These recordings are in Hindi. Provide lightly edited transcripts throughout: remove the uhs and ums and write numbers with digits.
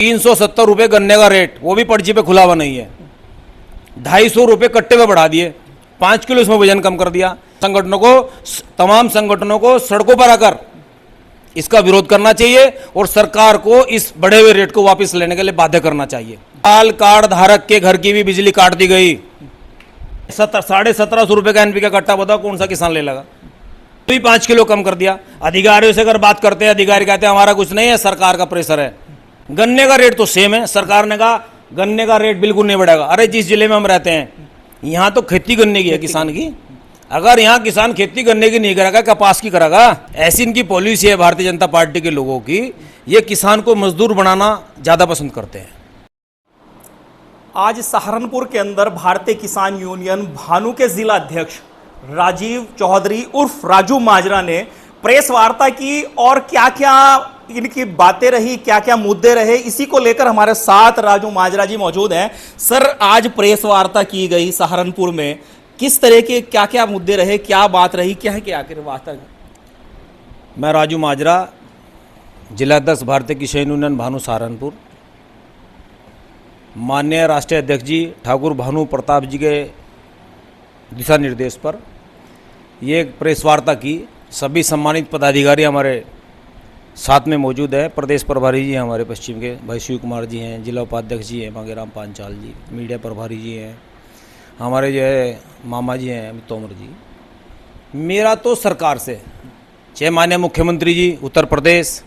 370 रुपये गन्ने का रेट, वो भी पर्ची पे खुला हुआ नहीं है। 250 रुपये कट्टे पे बढ़ा दिए, 5 किलो इसमें वजन कम कर दिया। संगठनों को, तमाम संगठनों को सड़कों पर आकर इसका विरोध करना चाहिए और सरकार को इस बढ़े हुए रेट को वापस लेने के लिए बाध्य करना चाहिए। लाल कार्ड धारक के घर की भी बिजली काट दी गई। 1750 रुपये का एनपी का कट्टा, बताओ कौन सा किसान ले लगा? तो 5 किलो कम कर दिया। अधिकारियों से अगर बात करते हैं, अधिकारी कहते हैं हमारा कुछ नहीं है, सरकार का प्रेशर है। गन्ने का रेट तो सेम है, सरकार ने कहा गन्ने का रेट बिल्कुल नहीं बढ़ेगा। अरे जिस जिले में हम रहते हैं यहाँ तो खेती गन्ने की है किसान की। अगर यहाँ किसान खेती गन्ने की नहीं करेगा, कपास की करेगा? ऐसी इनकी पॉलिसी है भारतीय जनता पार्टी के लोगों की। ये किसान को मजदूर बनाना ज्यादा पसंद करते हैं। आज सहारनपुर के अंदर भारतीय किसान यूनियन भानु के जिला अध्यक्ष राजीव चौधरी उर्फ राजू माजरा ने प्रेस वार्ता की और क्या क्या इनकी बातें रही, क्या क्या मुद्दे रहे, इसी को लेकर हमारे साथ राजू माजरा जी मौजूद हैं। सर, आज प्रेस वार्ता की गई सहारनपुर में, किस तरह के क्या क्या मुद्दे रहे, क्या बात रही, क्या है क्या वार्ता? मैं राजू माजरा, जिलाध्यक्ष भारतीय किसान यूनियन भानु सहारनपुर। माननीय राष्ट्रीय अध्यक्ष जी ठाकुर भानु प्रताप जी के दिशा निर्देश पर ये प्रेस वार्ता की। सभी सम्मानित पदाधिकारी हमारे साथ में मौजूद है। प्रदेश प्रभारी जी हमारे पश्चिम के भाई शिव कुमार जी हैं, जिला उपाध्यक्ष जी हैं मांगेराम पांचाल जी, मीडिया प्रभारी जी हैं, हमारे जो है मामा जी हैं अमित तोमर जी। मेरा तो सरकार से, चाहे माननीय मुख्यमंत्री जी उत्तर प्रदेश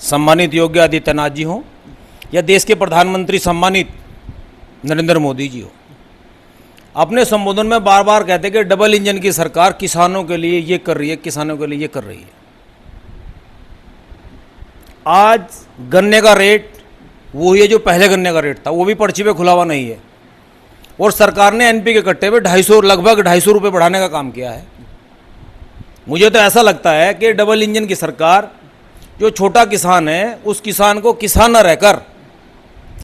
सम्मानित योगी आदित्यनाथ जी हों या देश के प्रधानमंत्री सम्मानित नरेंद्र मोदी जी हो, अपने संबोधन में बार बार कहते कि डबल इंजन की सरकार किसानों के लिए ये कर रही है, किसानों के लिए ये कर रही है। आज गन्ने का रेट वही है जो पहले गन्ने का रेट था, वो भी पर्ची पे खुला हुआ नहीं है। और सरकार ने एनपी के कट्टे पे लगभग 250 रुपये बढ़ाने का काम किया है। मुझे तो ऐसा लगता है कि डबल इंजन की सरकार, जो छोटा किसान है उस किसान को किसान न रहकर,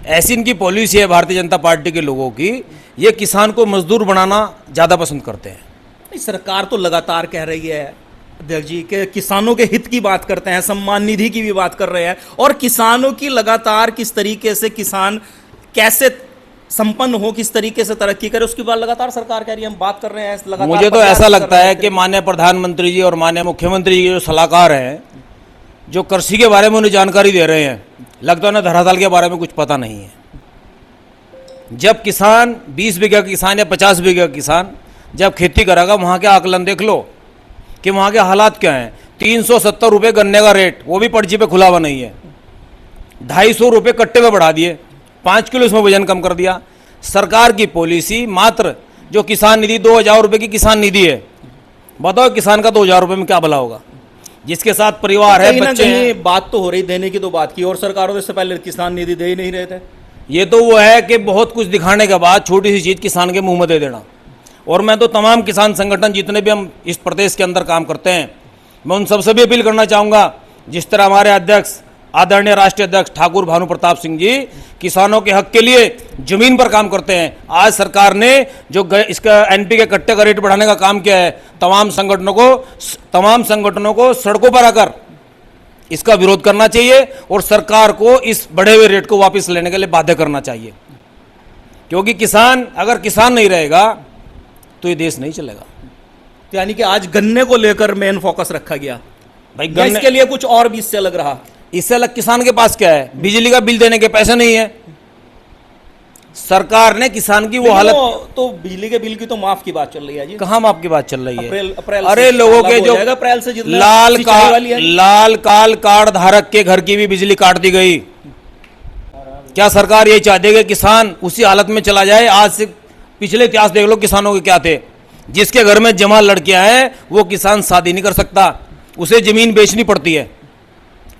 ऐसी इनकी पॉलिसी है भारतीय जनता पार्टी के लोगों की, ये किसान को मजदूर बनाना ज़्यादा पसंद करते हैं। सरकार तो लगातार कह रही है अध्यक्ष जी के किसानों के हित की बात करते हैं, सम्मान निधि की भी बात कर रहे हैं, और किसानों की लगातार किस तरीके से किसान कैसे संपन्न हो, किस तरीके से तरक्की करे, उसकी बात लगातार सरकार कह रही है। हम बात कर रहे हैं लगातार। मुझे तो ऐसा लगता है कि माननीय प्रधानमंत्री जी और माननीय मुख्यमंत्री जी जो सलाहकार हैं, जो कृषि के बारे में उन्हें जानकारी दे रहे हैं, लगता है ना धरातल के बारे में कुछ पता नहीं है। जब किसान 20 बीघा किसान या 50 बीघा किसान जब खेती करेगा, वहाँ के आकलन देख लो कि वहाँ के हालात क्या हैं। 370 रुपये गन्ने का रेट, वो भी पर्ची पे खुला हुआ नहीं है। 250 रुपये कट्टे पे बढ़ा दिए, 5 किलो इसमें वजन कम कर दिया। सरकार की पॉलिसी मात्र जो किसान निधि 2000 रुपये की किसान निधि है, बताओ किसान का 2000 रुपये में क्या भला होगा, जिसके साथ परिवार है, बच्चे हैं। बात तो हो रही, देने की तो बात की, और सरकारों से पहले किसान निधि दे ही नहीं रहे थे। ये तो वो है कि बहुत कुछ दिखाने के बाद छोटी सी चीज़ किसान के मुंह में दे देना। और मैं तो तमाम किसान संगठन जितने भी हम इस प्रदेश के अंदर काम करते हैं, मैं उन सबसे भी अपील करना चाहूँगा, जिस तरह हमारे अध्यक्ष आदरणीय राष्ट्रीय अध्यक्ष ठाकुर भानु प्रताप सिंह जी किसानों के हक के लिए जमीन पर काम करते हैं। आज सरकार ने जो इसका एनपी के कट्टे का रेट बढ़ाने का काम किया है, तमाम संगठनों को सड़कों पर आकर इसका विरोध करना चाहिए और सरकार को इस बढ़े हुए रेट को वापस लेने के लिए बाध्य करना चाहिए। क्योंकि किसान, अगर किसान नहीं रहेगा तो ये देश नहीं चलेगा। यानी कि आज गन्ने को लेकर मेन फोकस रखा गया भाई। गन्ने के लिए कुछ और भी इससे अलग रहा? इससे अलग किसान के पास क्या है? बिजली का बिल देने के पैसे नहीं है। सरकार ने किसान की वो हालत, तो बिजली के बिल की तो माफ की बात चल रही है जी। कहाँ माफ की बात चल रही है? अप्रैल अरे लोगों के जो अप्रैल से लाल कार्ड धारक के घर की भी बिजली काट दी गई। क्या सरकार ये चाहती है कि किसान उसी हालत में चला जाए? आज से पिछले इतिहास देख लो किसानों के क्या थे। जिसके घर में जमा लड़कियां हैं वो किसान शादी नहीं कर सकता, उसे जमीन बेचनी पड़ती है,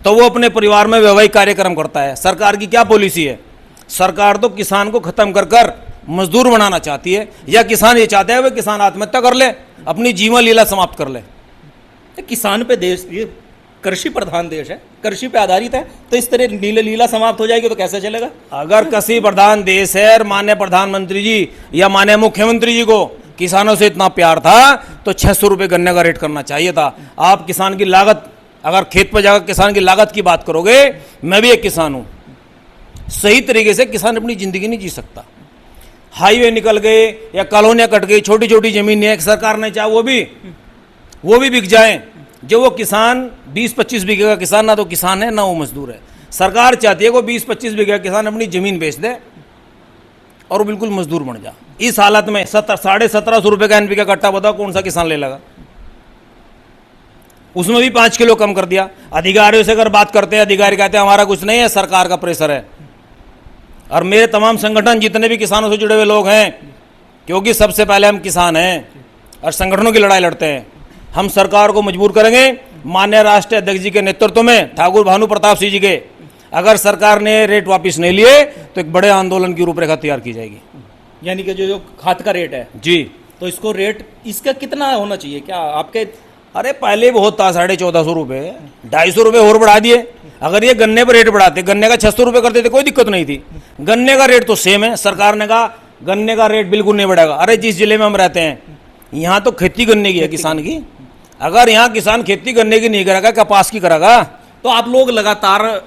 तो वो अपने परिवार में वैवाहिक कार्यक्रम करता है। सरकार की क्या पॉलिसी है? सरकार तो किसान को खत्म कर मजदूर बनाना चाहती है, या किसान ये चाहता है वह किसान आत्महत्या कर ले, अपनी जीवन लीला समाप्त कर ले। किसान पे देश, ये कृषि प्रधान देश है, कृषि पे आधारित है, तो इस तरह लीला समाप्त हो जाएगी तो कैसे चलेगा? अगर कृषि प्रधान देश है और माननीय प्रधानमंत्री जी या माननीय मुख्यमंत्री जी को किसानों से इतना प्यार था तो 600 रुपये गन्ने का रेट करना चाहिए था। आप किसान की लागत अगर खेत पर जाकर किसान की लागत की बात करोगे, मैं भी एक किसान हूं, सही तरीके से किसान अपनी जिंदगी नहीं जी सकता। हाईवे निकल गए या कॉलोनियां कट गई, छोटी छोटी जमीन है, सरकार ने चाहे वो भी बिक जाए। जो वो किसान 20-25 बीघे का किसान ना तो किसान है ना वो मजदूर है। सरकार चाहती है कि 20-25 बीघे का किसान अपनी जमीन बेच दे और वो बिल्कुल मजदूर बन जा। इस हालत में 1750 रुपए का एनपीके का कट्टा, बताओ कौन सा किसान ले लेगा। उसमें भी 5 किलो कम कर दिया। अधिकारियों से अगर बात करते हैं, अधिकारी कहते हैं हमारा कुछ नहीं है, सरकार का प्रेशर है। और मेरे तमाम संगठन जितने भी किसानों से जुड़े हुए लोग हैं, क्योंकि सबसे पहले हम किसान हैं और संगठनों की लड़ाई लड़ते हैं, हम सरकार को मजबूर करेंगे माननीय राष्ट्रीय अध्यक्ष जी के नेतृत्व में, ठाकुर भानु प्रताप सिंह जी के। अगर सरकार ने रेट वापस नहीं लिए तो एक बड़े आंदोलन की रूपरेखा तैयार की जाएगी। यानी कि जो खाद का रेट है जी, तो इसको रेट इसका कितना होना चाहिए क्या आपके? अरे पहले बहुत था 1450 रुपये, 250 रुपये और बढ़ा दिए। अगर ये गन्ने पर रेट बढ़ाते, गन्ने का 600 रुपये कर देते, कोई दिक्कत नहीं थी। गन्ने का रेट तो सेम है, सरकार ने कहा गन्ने का रेट बिल्कुल नहीं बढ़ेगा। अरे जिस जिले में हम रहते हैं यहाँ तो खेती गन्ने की है किसान की, अगर यहाँ किसान खेती गन्ने की नहीं करेगा, कपास की करेगा। तो आप लोग लगातार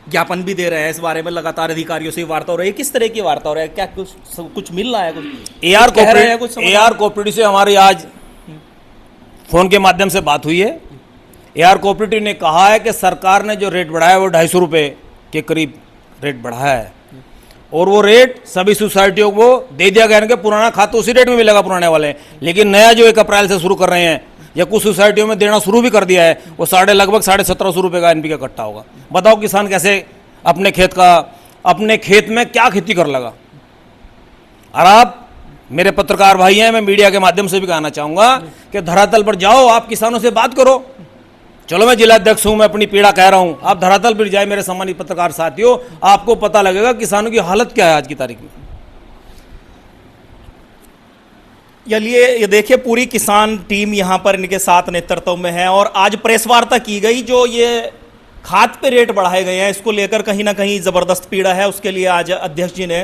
ज्ञापन भी दे रहे हैं इस बारे में, लगातार अधिकारियों से वार्ता हो रही है, किस तरह की वार्ता हो रही है? क्या कुछ मिल रहा है? कुछ एआर कह रहे हैं कुछ समझ? एआर कोऑपरेटिव से हमारी आज फोन के माध्यम से बात हुई है। एआर कोऑपरेटिव ने कहा है कि सरकार ने जो रेट बढ़ाया वो 250 रुपये के करीब रेट बढ़ाया है और वो रेट सभी सोसाइटियों को दे दिया गया है कि पुराना खाद तो उसी रेट में मिलेगा पुराने वाले, लेकिन नया जो 1 अप्रैल से शुरू कर रहे हैं या कुछ सोसाइटियों में देना शुरू भी कर दिया है, वो लगभग 1750 रुपये का एनपीके का कट्टा होगा। बताओ किसान कैसे अपने खेत में क्या खेती कर लगा। और आप मेरे पत्रकार भाई हैं, मैं मीडिया के माध्यम से भी कहना चाहूंगा कि धरातल पर जाओ, आप किसानों से बात करो। चलो मैं जिलाध्यक्ष हूं, मैं अपनी पीड़ा कह रहा हूं, आप धरातल पर जाए मेरे सम्मानित पत्रकार साथियों, आपको पता लगेगा किसानों की हालत क्या है आज की तारीख में। चलिए ये देखिए पूरी किसान टीम यहाँ पर इनके साथ नेतृत्व में है और आज प्रेस वार्ता की गई। जो ये खाद पे रेट बढ़ाए गए हैं इसको लेकर कहीं ना कहीं जबरदस्त पीड़ा है, उसके लिए आज अध्यक्ष जी ने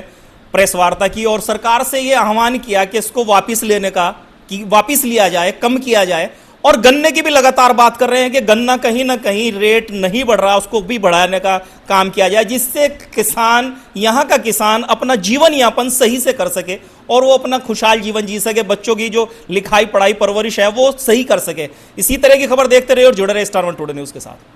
प्रेस वार्ता की और सरकार से ये आह्वान किया कि इसको वापस लेने का, कि वापस लिया जाए, कम किया जाए। और गन्ने की भी लगातार बात कर रहे हैं कि गन्ना कहीं ना कहीं रेट नहीं बढ़ रहा, उसको भी बढ़ाने का काम किया जाए, जिससे किसान, यहाँ का किसान अपना जीवन यापन सही से कर सके और वो अपना खुशहाल जीवन जी सके, बच्चों की जो लिखाई पढ़ाई परवरिश है वो सही कर सके। इसी तरह की खबर देखते रहिए और जुड़े रहे स्टार 1 टुडे न्यूज़ के साथ।